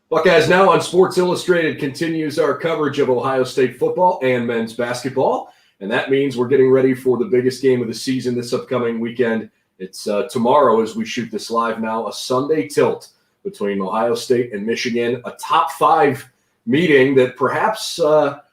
Buckeyes Now on Sports Illustrated continues our coverage of Ohio State football and men's basketball, and that means we're getting ready for the biggest game of the season this upcoming weekend. It's tomorrow as we shoot this live now, a Sunday tilt between Ohio State and Michigan, a top-5 meeting that perhaps at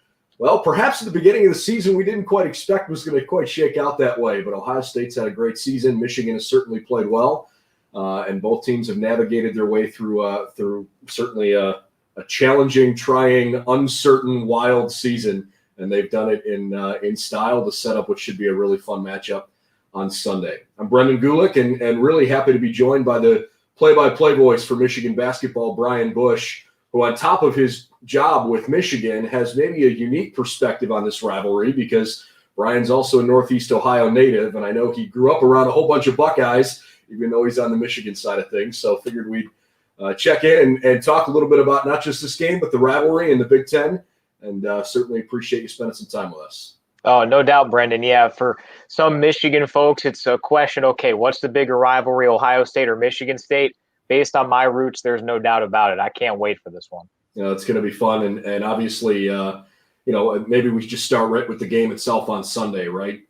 the beginning of the season we didn't quite expect was going to quite shake out that way, but Ohio State's had a great season. Michigan has certainly played well. And both teams have navigated their way through certainly a challenging, trying, uncertain, wild season, and they've done it in style to set up what should be a really fun matchup on Sunday. I'm Brendan Gulick, and really happy to be joined by the play-by-play voice for Michigan basketball, Brian Boesch, who on top of his job with Michigan has maybe a unique perspective on this rivalry because Brian's also a Northeast Ohio native, and I know he grew up around a whole bunch of Buckeyes, even though he's on the Michigan side of things. So figured we'd check in and talk a little bit about not just this game, but the rivalry in the Big Ten. And certainly appreciate you spending some time with us. Oh, no doubt, Brendan. Yeah, for some Michigan folks, it's a question, okay, what's the bigger rivalry, Ohio State or Michigan State? Based on my roots, there's no doubt about it. I can't wait for this one. It's going to be fun. And obviously, maybe we just start right with the game itself on Sunday, right?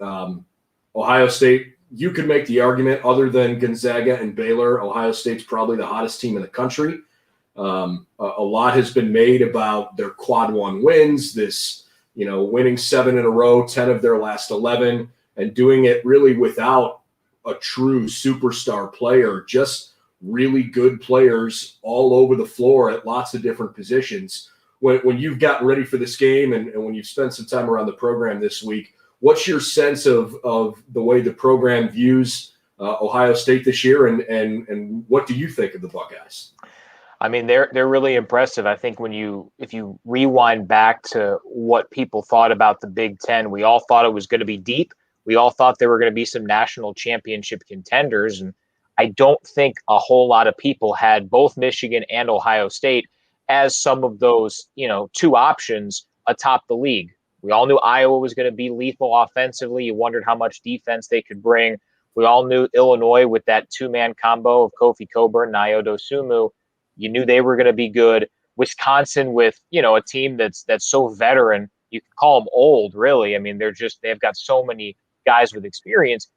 Ohio State, you could make the argument, other than Gonzaga and Baylor, Ohio State's probably the hottest team in the country. A lot has been made about their quad one wins, this, winning 7 in a row, 10 of their last 11, and doing it really without a true superstar player, just really good players all over the floor at lots of different positions. When you've gotten ready for this game and when you've spent some time around the program this week, what's your sense of the way the program views Ohio State this year, and what do you think of the Buckeyes? I mean, they're really impressive. I think if you rewind back to what people thought about the Big Ten, we all thought it was going to be deep. We all thought there were going to be some national championship contenders, and I don't think a whole lot of people had both Michigan and Ohio State as some of those, two options atop the league. We all knew Iowa was going to be lethal offensively. You wondered how much defense they could bring. We all knew Illinois with that two-man combo of Kofi Cockburn and Ayo Dosunmu. You knew they were going to be good. Wisconsin with, a team that's so veteran. You could call them old, really. I mean, they've got so many guys with experience.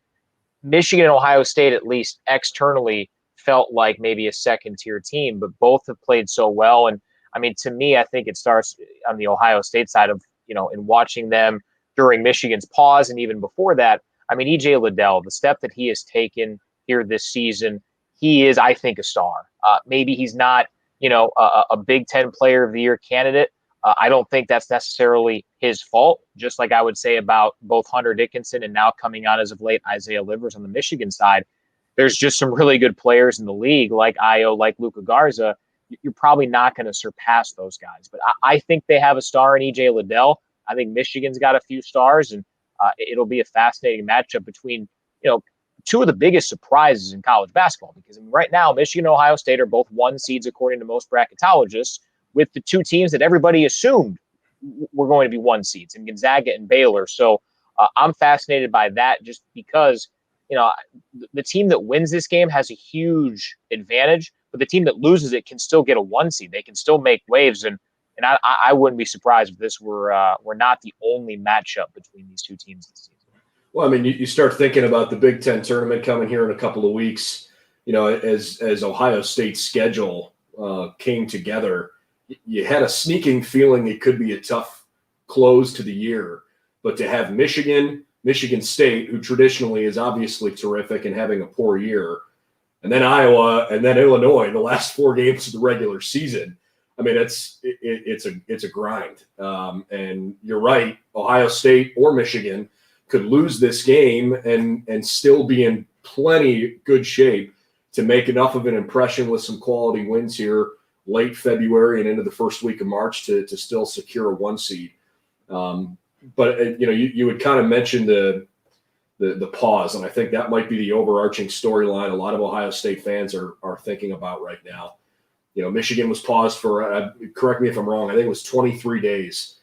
Michigan and Ohio State, at least externally, felt like maybe a second-tier team, but both have played so well. And, I mean, to me, I think it starts on the Ohio State side of, in watching them during Michigan's pause and even before that. I mean, E.J. Liddell, the step that he has taken here this season, he is, I think, a star. Maybe he's not, a Big Ten Player of the Year candidate. I don't think that's necessarily his fault, just like I would say about both Hunter Dickinson and now coming on as of late Isaiah Livers on the Michigan side. There's just some really good players in the league like Ayo, like Luka Garza. You're probably not going to surpass those guys. But I think they have a star in E.J. Liddell. I think Michigan's got a few stars, and it'll be a fascinating matchup between, two of the biggest surprises in college basketball. Because right now, Michigan and Ohio State are both 1 seeds according to most bracketologists, with the 2 teams that everybody assumed were going to be 1 seeds, in Gonzaga and Baylor. So I'm fascinated by that just because, the team that wins this game has a huge advantage, but the team that loses it can still get a 1 seed. They can still make waves, and I wouldn't be surprised if this were not the only matchup between these 2 teams this season. Well, I mean, you start thinking about the Big Ten tournament coming here in a couple of weeks. As Ohio State's schedule came together, you had a sneaking feeling it could be a tough close to the year. But to have Michigan State, who traditionally is obviously terrific and having a poor year, and then Iowa, and then Illinois, the last 4 games of the regular season. I mean, it's a grind. And you're right, Ohio State or Michigan could lose this game and still be in plenty good shape to make enough of an impression with some quality wins here late February and into the first week of March to still secure a 1 seed. But you would kind of mention the pause, and I think that might be the overarching storyline a lot of Ohio State fans are thinking about right now. Michigan was paused for, correct me if I'm wrong, I think it was 23 days.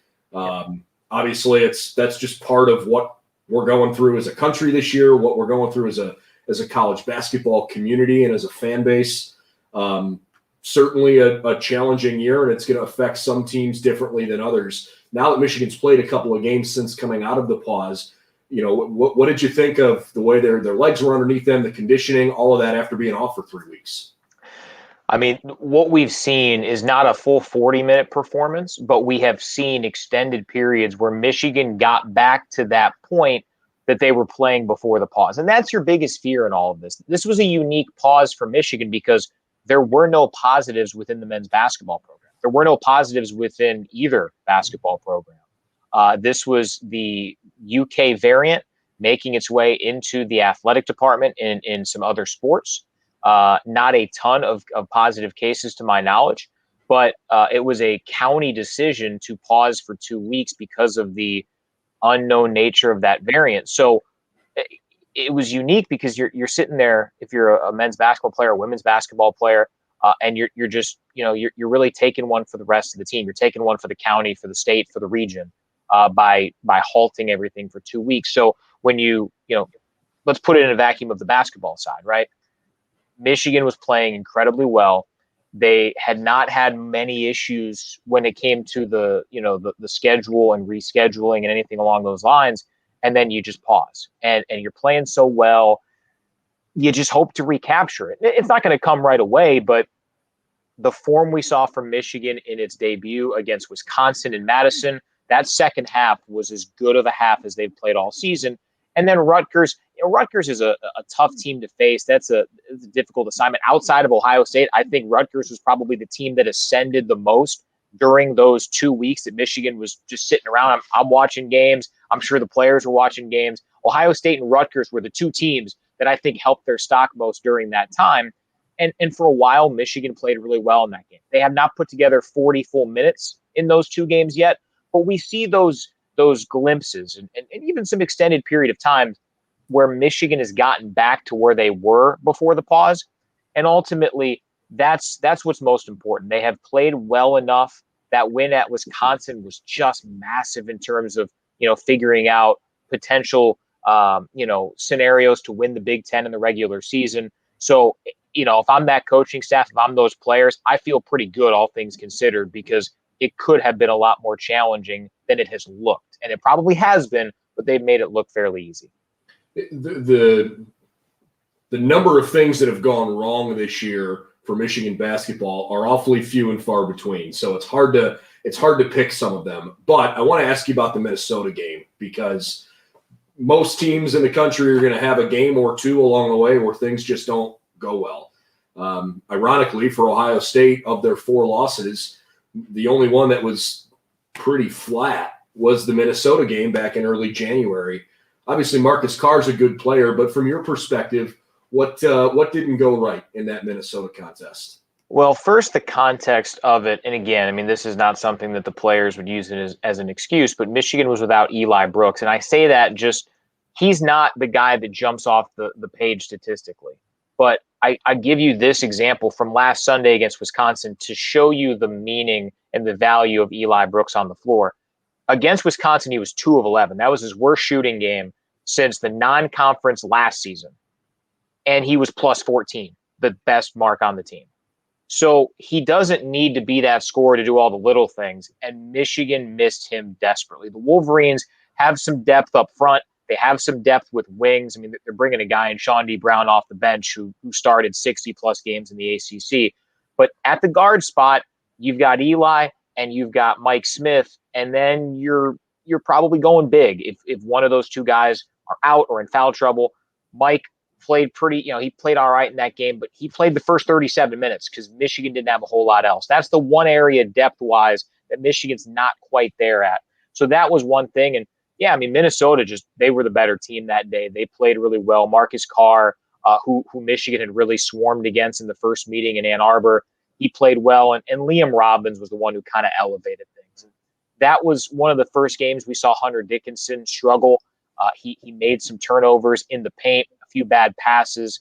Obviously, that's just part of what we're going through as a country this year, what we're going through as a college basketball community and as a fan base. certainly a challenging year, and it's going to affect some teams differently than others. Now that Michigan's played a couple of games since coming out of the pause, what did you think of the way their legs were underneath them, the conditioning, all of that after being off for 3 weeks? I mean, what we've seen is not a full 40-minute performance, but we have seen extended periods where Michigan got back to that point that they were playing before the pause. And that's your biggest fear in all of this. This was a unique pause for Michigan because there were no positives within the men's basketball program. There were no positives within either basketball program. This was the UK variant making its way into the athletic department in some other sports. Not a ton of positive cases to my knowledge, but it was a county decision to pause for 2 weeks because of the unknown nature of that variant. So it was unique because you're sitting there, if you're a men's basketball player, a women's basketball player, and you're just, you're really taking one for the rest of the team. You're taking one for the county, for the state, for the region, by halting everything for 2 weeks. So when let's put it in a vacuum of the basketball side, right? Michigan was playing incredibly well. They had not had many issues when it came to the schedule and rescheduling and anything along those lines. And then you just pause and you're playing so well. You just hope to recapture it. It's not going to come right away, but the form we saw from Michigan in its debut against Wisconsin and Madison, that second half was as good of a half as they've played all season. And then Rutgers is a tough team to face. It's a difficult assignment. Outside of Ohio State, I think Rutgers was probably the team that ascended the most during those 2 weeks that Michigan was just sitting around. I'm watching games. I'm sure the players were watching games. Ohio State and Rutgers were the two teams that I think helped their stock most during that time. And for a while, Michigan played really well in that game. They have not put together 40 full minutes in those two games yet, but we see those glimpses and even some extended period of time where Michigan has gotten back to where they were before the pause. And ultimately, that's what's most important. They have played well enough. That win at Wisconsin was just massive in terms of, figuring out potential, scenarios to win the Big Ten in the regular season. So, if I'm that coaching staff, if I'm those players, I feel pretty good, all things considered, because it could have been a lot more challenging than it has looked. And it probably has been, but they've made it look fairly easy. The number of things that have gone wrong this year for Michigan basketball are awfully few and far between. So it's hard to pick some of them. But I want to ask you about the Minnesota game, because most teams in the country are going to have a game or two along the way where things just don't go well. Ironically, for Ohio State, of their 4 losses, the only one that was pretty flat was the Minnesota game back in early January. Obviously, Marcus Carr's a good player, but from your perspective, what didn't go right in that Minnesota contest? Well, first, the context of it, and again, I mean, this is not something that the players would use it as an excuse, but Michigan was without Eli Brooks, and I say that just he's not the guy that jumps off the page statistically. But I give you this example from last Sunday against Wisconsin to show you the meaning and the value of Eli Brooks on the floor. Against Wisconsin, he was 2 of 11. That was his worst shooting game since the non-conference last season. And he was plus 14, the best mark on the team. So he doesn't need to be that scorer to do all the little things. And Michigan missed him desperately. The Wolverines have some depth up front. They have some depth with wings. I mean, they're bringing a guy in Sean D. Brown off the bench who started 60-plus games in the ACC. But at the guard spot, you've got Eli and you've got Mike Smith, and then you're probably going big if one of those two guys are out or in foul trouble. Mike played he played all right in that game, but he played the first 37 minutes because Michigan didn't have a whole lot else. That's the one area depth-wise that Michigan's not quite there at. So that was one thing. And yeah, I mean, Minnesota they were the better team that day. They played really well. Marcus Carr, who Michigan had really swarmed against in the first meeting in Ann Arbor, he played well. And Liam Robbins was the one who kind of elevated things. And that was one of the first games we saw Hunter Dickinson struggle. He made some turnovers in the paint, a few bad passes,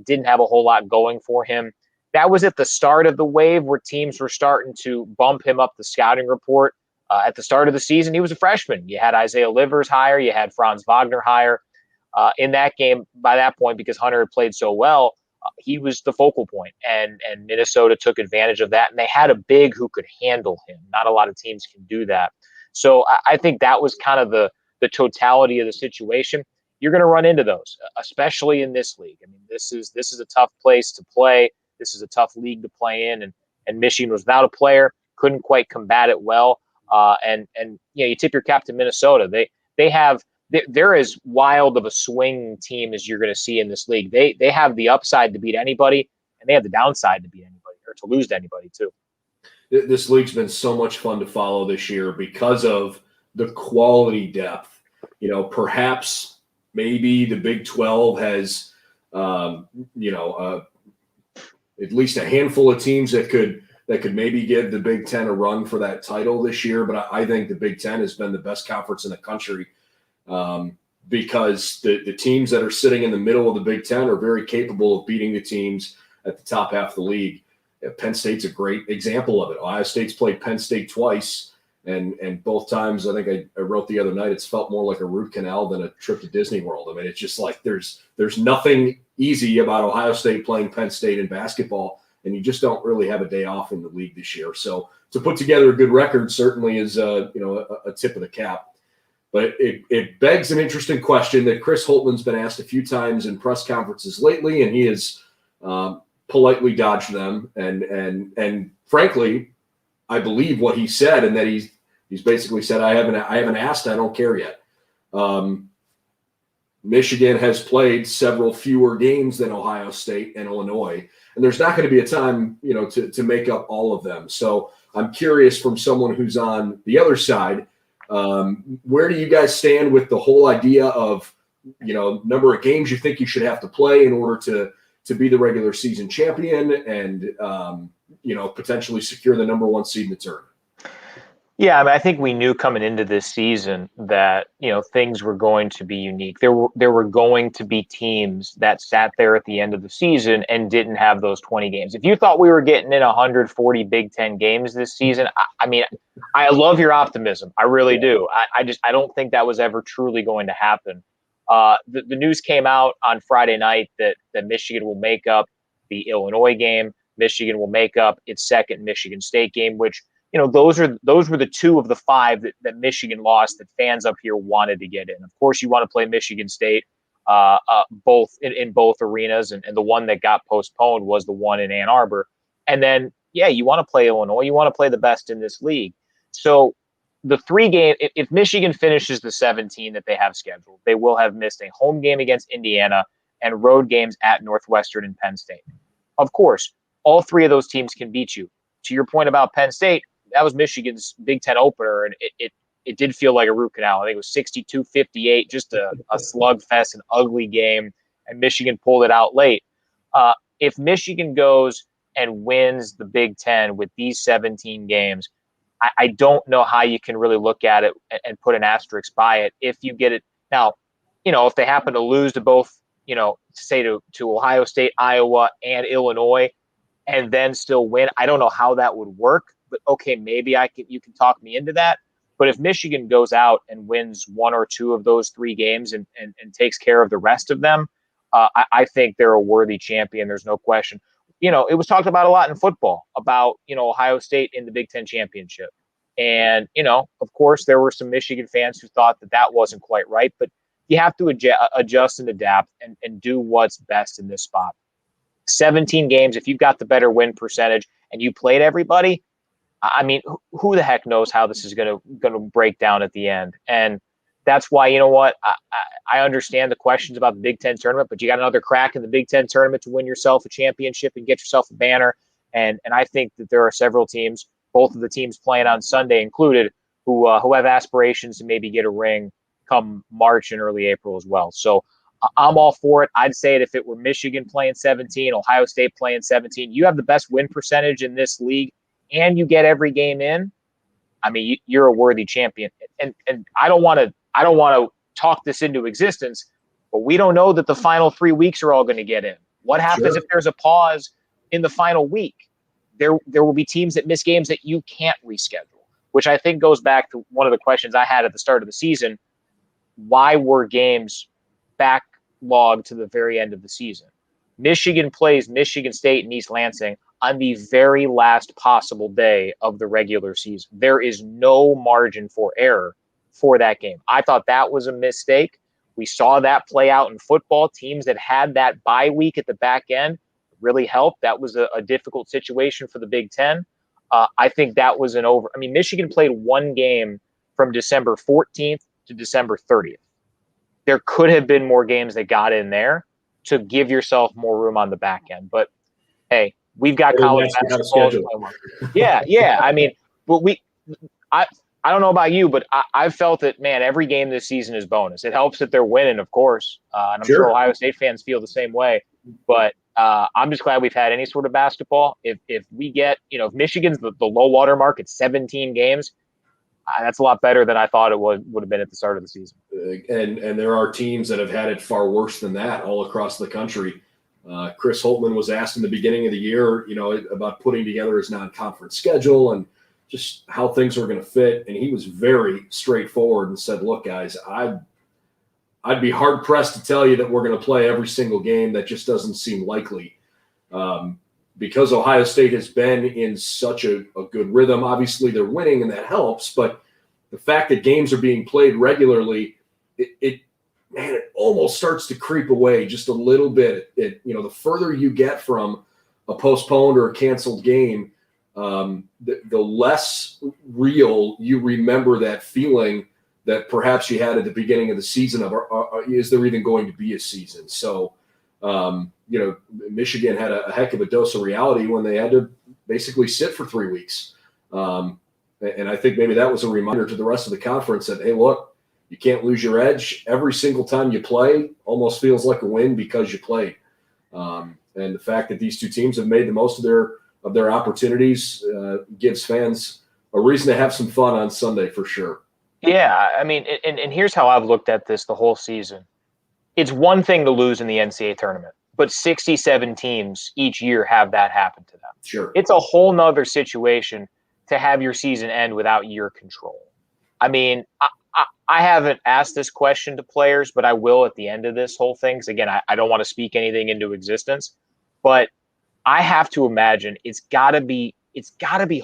didn't have a whole lot going for him. That was at the start of the wave where teams were starting to bump him up the scouting report. At the start of the season, he was a freshman. You had Isaiah Livers higher. You had Franz Wagner higher. In that game, by that point, because Hunter had played so well, He was the focal point, and Minnesota took advantage of that, and they had a big who could handle him. Not a lot of teams can do that. So I think that was kind of the totality of the situation. You're going to run into those, especially in this league. I mean, this is a tough place to play. This is a tough league to play in, and Michigan was without a player, couldn't quite combat it well. And you tip your cap to Minnesota. They're as wild of a swing team as you're going to see in this league. They have the upside to beat anybody, and they have the downside to beat anybody or to lose to anybody too. This league's been so much fun to follow this year because of the quality depth. Perhaps maybe the Big 12 has, at least a handful of teams that could maybe give the Big Ten a run for that title this year. But I think the Big Ten has been the best conference in the country because the teams that are sitting in the middle of the Big Ten are very capable of beating the teams at the top half of the league. Penn State's a great example of it. Ohio State's played Penn State twice, and both times, I think I wrote the other night, it's felt more like a root canal than a trip to Disney World. I mean, it's just like there's nothing easy about Ohio State playing Penn State in basketball, and you just don't really have a day off in the league this year. So to put together a good record certainly is a tip of the cap. But it begs an interesting question that Chris Holtman's been asked a few times in press conferences lately, and he has politely dodged them. And frankly, I believe what he said, and that he's basically said, I haven't asked, I don't care yet. Michigan has played several fewer games than Ohio State and Illinois, and there's not going to be a time, to make up all of them. So I'm curious from someone who's on the other side, where do you guys stand with the whole idea of, number of games you think you should have to play in order to be the regular season champion and, potentially secure the number one seed in the tournament? Yeah, I mean, I think we knew coming into this season that, things were going to be unique. There were going to be teams that sat there at the end of the season and didn't have those 20 games. If you thought we were getting in 140 Big Ten games this season, I mean, I love your optimism. I really do. I don't think that was ever truly going to happen. The news came out on Friday night that Michigan will make up the Illinois game. Michigan will make up its second Michigan State game, which, those were the two of the five that Michigan lost that fans up here wanted to get in. Of course, you want to play Michigan State both in both arenas, and the one that got postponed was the one in Ann Arbor. And then, you want to play Illinois. You want to play the best in this league. So the 3 game, if Michigan finishes the 17 that they have scheduled, they will have missed a home game against Indiana and road games at Northwestern and Penn State. Of course, all 3 of those teams can beat you. To your point about Penn State, that was Michigan's Big Ten opener, and it did feel like a root canal. I think it was 62-58, just a slugfest, an ugly game, and Michigan pulled it out late. If Michigan goes and wins the Big Ten with these 17 games, I don't know how you can really look at it and put an asterisk by it if you get it. Now, if they happen to lose to both, say to Ohio State, Iowa, and Illinois, and then still win, I don't know how that would work. But okay, maybe you can talk me into that. But if Michigan goes out and wins 1 or 2 of those 3 games and takes care of the rest of them, I think they're a worthy champion. There's no question. It was talked about a lot in football about, Ohio State in the Big Ten championship. And, of course, there were some Michigan fans who thought that wasn't quite right. But you have to adjust and adapt and do what's best in this spot. 17 games, if you've got the better win percentage and you played everybody, I mean, who the heck knows how this is going to break down at the end. And that's why, I understand the questions about the Big Ten tournament, but you got another crack in the Big Ten tournament to win yourself a championship and get yourself a banner. And I think that there are several teams, both of the teams playing on Sunday included, who have aspirations to maybe get a ring come March and early April as well. So I'm all for it. I'd say it if it were Michigan playing 17, Ohio State playing 17, you have the best win percentage in this league and you get every game in. I mean, you're a worthy champion. And I don't want to talk this into existence, but we don't know that the final 3 weeks are all going to get in. What happens if there's a pause in the final week? There will be teams that miss games that you can't reschedule, which I think goes back to one of the questions I had at the start of the season. Why were games backlogged to the very end of the season? Michigan plays Michigan State and East Lansing on the very last possible day of the regular season. There is no margin for error for that game. I thought that was a mistake. We saw that play out in football. Teams that had that bye week at the back end really helped. That was a difficult situation for the Big Ten. I think that was an over. I mean, Michigan played one game from December 14th to December 30th. There could have been more games that got in there to give yourself more room on the back end. But hey, we've got college basketball. Yeah. I mean, but I don't know about you, but I've felt that, man, every game this season is bonus. It helps that they're winning, of course. And I'm sure Ohio State fans feel the same way. But I'm just glad we've had any sort of basketball. If we get, if Michigan's the low water mark at 17 games, that's a lot better than I thought it would have been at the start of the season. And there are teams that have had it far worse than that all across the country. Chris Holtmann was asked in the beginning of the year, about putting together his non-conference schedule and just how things are going to fit. And he was very straightforward and said, look, guys, I'd be hard pressed to tell you that we're going to play every single game. That just doesn't seem likely. Because Ohio State has been in such a good rhythm. Obviously they're winning and that helps, but the fact that games are being played regularly, it almost starts to creep away just a little bit. The further you get from a postponed or a canceled game, the less real you remember that feeling that perhaps you had at the beginning of the season of, is there even going to be a season? So, Michigan had a heck of a dose of reality when they had to basically sit for 3 weeks. And I think maybe that was a reminder to the rest of the conference that, hey, look, you can't lose your edge. Every single time you play almost feels like a win because you played. And the fact that these two teams have made the most of their opportunities gives fans a reason to have some fun on Sunday for sure. Yeah, I mean, and here's how I've looked at this the whole season. It's one thing to lose in the NCAA tournament, but 67 teams each year have that happen to them. Sure. It's a whole nother situation to have your season end without your control. I mean, I haven't asked this question to players, but I will at the end of this whole thing. Because again, I don't want to speak anything into existence, but I have to imagine it's got to be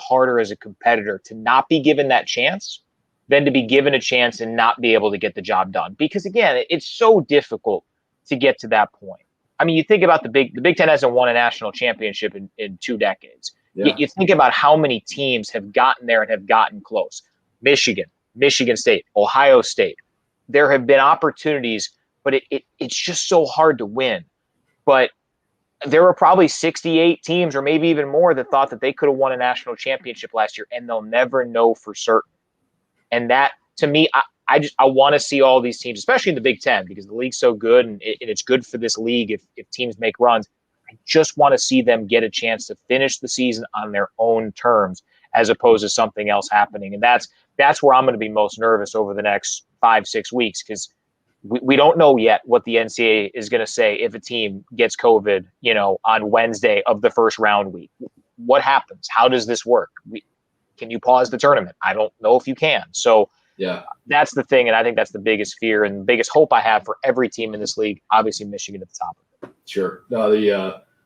harder as a competitor to not be given that chance than to be given a chance and not be able to get the job done. Because again, it's so difficult to get to that point. I mean, you think about the Big Ten hasn't won a national championship in 2 decades. Yeah. You think about how many teams have gotten there and have gotten close. Michigan State, Ohio State. There have been opportunities, but it's just so hard to win. But there were probably 68 teams or maybe even more that thought that they could have won a national championship last year, and they'll never know for certain. And that, to me, I want to see all these teams, especially in the Big Ten, because the league's so good and it's good for this league if teams make runs. I just want to see them get a chance to finish the season on their own terms as opposed to something else happening. And that's where I'm going to be most nervous over the next 5-6 weeks, because we don't know yet what the NCAA is going to say if a team gets COVID, on Wednesday of the first round week. What happens? How does this work? Can you pause the tournament? I don't know if you can. So yeah, that's the thing. And I think that's the biggest fear and the biggest hope I have for every team in this league. Obviously Michigan at the top of it. Sure. No,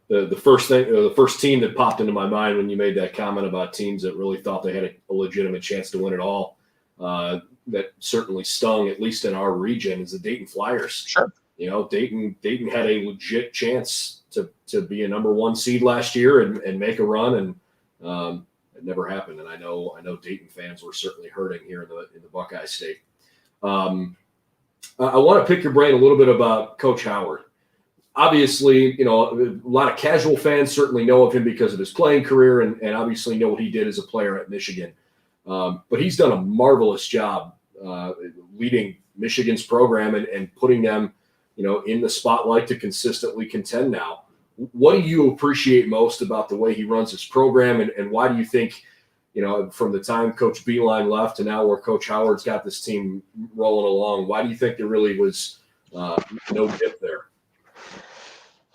the first team that popped into my mind when you made that comment about teams that really thought they had a legitimate chance to win it all, that certainly stung, at least in our region, is the Dayton Flyers. Sure. Dayton had a legit chance to be a number 1 seed last year and make a run, and it never happened. And I know Dayton fans were certainly hurting here in the Buckeye State. I want to pick your brain a little bit about Coach Howard. Obviously, a lot of casual fans certainly know of him because of his playing career and obviously know what he did as a player at Michigan. But he's done a marvelous job leading Michigan's program and putting them, in the spotlight to consistently contend now. What do you appreciate most about the way he runs his program, and why do you think, from the time Coach Beeline left to now where Coach Howard's got this team rolling along, why do you think there really was no dip there?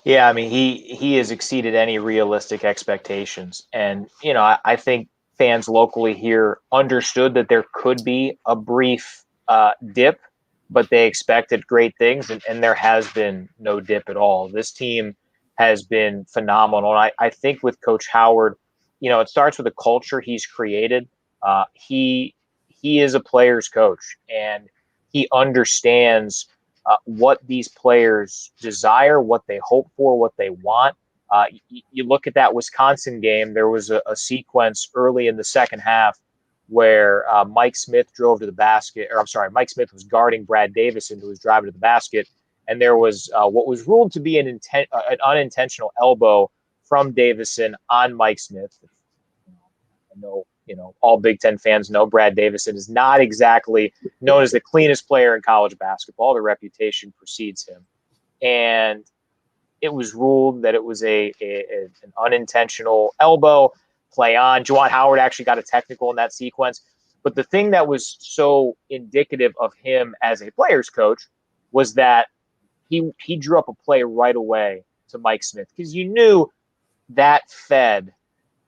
Yeah, I mean, he has exceeded any realistic expectations. And, I think fans locally here understood that there could be a brief dip, but they expected great things, and there has been no dip at all. This team has been phenomenal. And I think with Coach Howard, it starts with the culture he's created. He is a player's coach, and he understands what these players desire, what they hope for, what they want. You look at that Wisconsin game, there was a sequence early in the second half where Mike Smith drove to the basket, or I'm sorry, Mike Smith was guarding Brad Davison, who was driving to the basket, and there was what was ruled to be an unintentional elbow from Davison on Mike Smith. I know, all Big Ten fans know Brad Davison is not exactly known as the cleanest player in college basketball. The reputation precedes him. And it was ruled that it was an unintentional elbow, play on. Juwan Howard actually got a technical in that sequence. But the thing that was so indicative of him as a player's coach was that he drew up a play right away to Mike Smith, because you knew that fed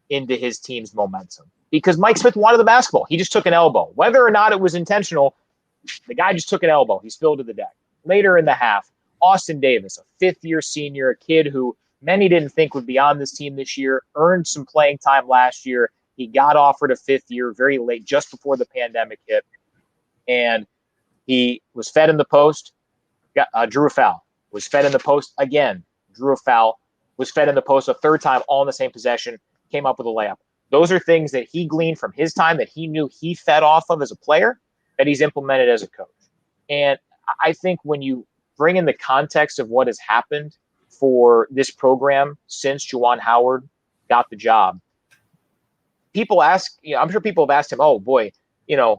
into his team's momentum, because Mike Smith wanted the basketball. He just took an elbow. Whether or not it was intentional, the guy just took an elbow. He's filled to the deck. Later in the half, Austin Davis, a fifth-year senior, a kid who many didn't think would be on this team this year, earned some playing time last year. He got offered a fifth year very late, just before the pandemic hit. And he was fed in the post, drew a foul. Was fed in the post again, drew a foul. Was fed in the post a third time, all in the same possession, came up with a layup. Those are things that he gleaned from his time, that he knew he fed off of as a player, that he's implemented as a coach. And I think when you bring in the context of what has happened for this program since Juwan Howard got the job, people ask, I'm sure people have asked him, oh boy, you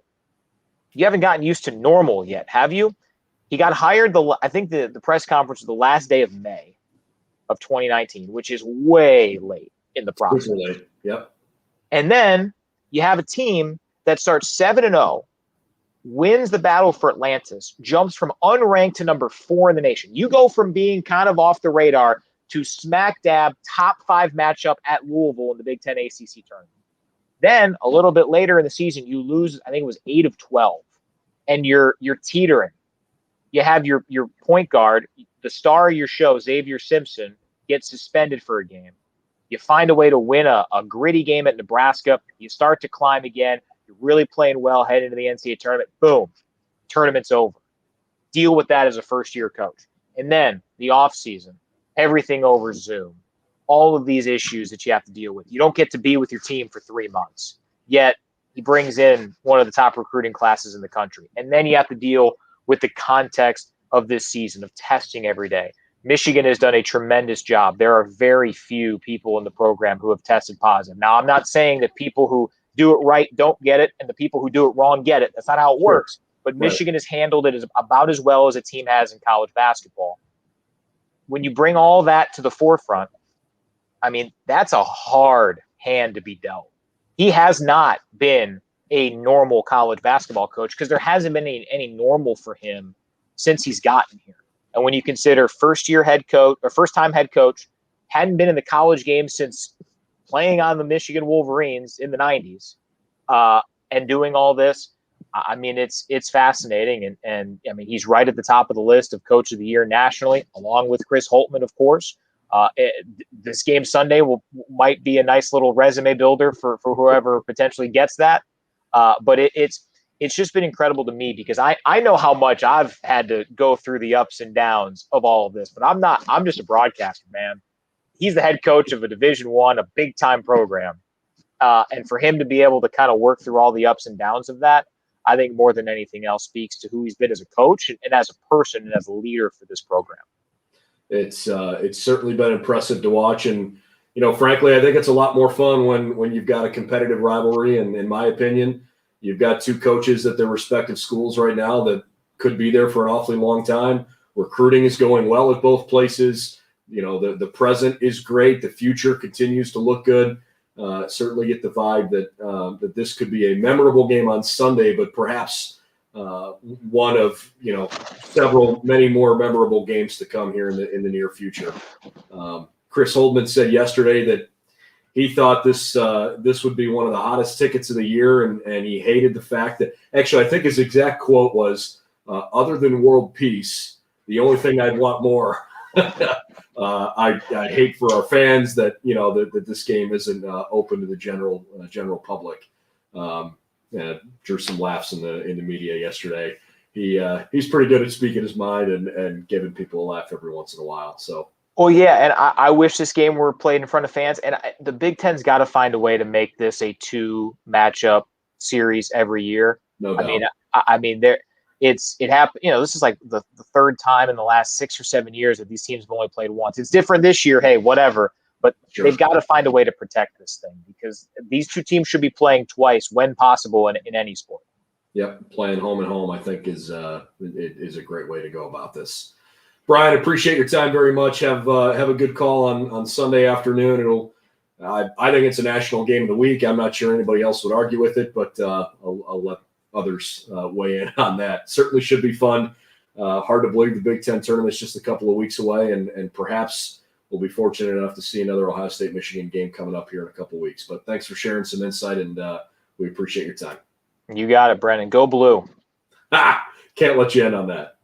haven't gotten used to normal yet, have you? He got hired, I think the press conference was the last day of May of 2019, which is way late in the process. Yep. And then you have a team that starts 7-0, wins the battle for Atlantis, jumps from unranked to number 4 in the nation. You go from being kind of off the radar to smack dab top 5 matchup at Louisville in the Big Ten ACC tournament. Then a little bit later in the season, you lose, I think it was 8 of 12, and you're teetering. You have your point guard, the star of your show, Xavier Simpson, gets suspended for a game. You find a way to win a gritty game at Nebraska. You start to climb again. You're really playing well, heading into the NCAA tournament. Boom, tournament's over. Deal with that as a first-year coach. And then the offseason, everything over Zoom. All of these issues that you have to deal with. You don't get to be with your team for 3 months. Yet he brings in one of the top recruiting classes in the country. And then you have to deal with the context of this season of testing every day. Michigan has done a tremendous job. There are very few people in the program who have tested positive. Now, I'm not saying that people who do it right don't get it and the people who do it wrong get it. That's not how it works. But Michigan has handled it about as well as a team has in college basketball. When you bring all that to the forefront, I mean, that's a hard hand to be dealt. He has not been a normal college basketball coach because there hasn't been any normal for him since he's gotten here. And when you consider first-time head coach, hadn't been in the college game since playing on the Michigan Wolverines in the 90s, and doing all this, I mean, it's fascinating. And I mean, he's right at the top of the list of Coach of the Year nationally, along with Chris Holtmann, of course. This game Sunday might be a nice little resume builder for whoever potentially gets that. But it's just been incredible to me because I know how much I've had to go through the ups and downs of all of this, but I'm just a broadcaster, man. He's the head coach of a Division I, a big time program. And for him to be able to kind of work through all the ups and downs of that, I think more than anything else speaks to who he's been as a coach and as a person and as a leader for this program. It's certainly been impressive to watch. And, frankly, I think it's a lot more fun when you've got a competitive rivalry. And in my opinion, you've got two coaches at their respective schools right now that could be there for an awfully long time. Recruiting is going well at both places. The present is great. The future continues to look good. Certainly get the vibe that this could be a memorable game on Sunday, but perhaps one of many more memorable games to come here in the near future. Chris Holtmann said yesterday that he thought this would be one of the hottest tickets of the year, and he hated the fact that actually I think his exact quote was, "Other than world peace, the only thing I'd want more I hate for our fans that that this game isn't open to the general public. Drew some laughs in the media yesterday. He's pretty good at speaking his mind and giving people a laugh every once in a while. So. Oh yeah, and I wish this game were played in front of fans. And the Big Ten's got to find a way to make this a 2 matchup series every year. No doubt. I mean, it happened. This is like the third time in the last 6 or 7 years that these teams have only played once. It's different this year. Hey, whatever. But Sure. They've got to find a way to protect this thing because these two teams should be playing twice when possible in any sport. Yep, playing home and home, I think, is a great way to go about this. Brian, appreciate your time very much. Have a good call on Sunday afternoon. I think it's a national game of the week. I'm not sure anybody else would argue with it, but I'll let others weigh in on that. Certainly should be fun. Hard to believe the Big Ten tournament's just a couple of weeks away, and perhaps we'll be fortunate enough to see another Ohio State-Michigan game coming up here in a couple of weeks. But thanks for sharing some insight, and we appreciate your time. You got it, Brennan. Go Blue. Can't let you end on that.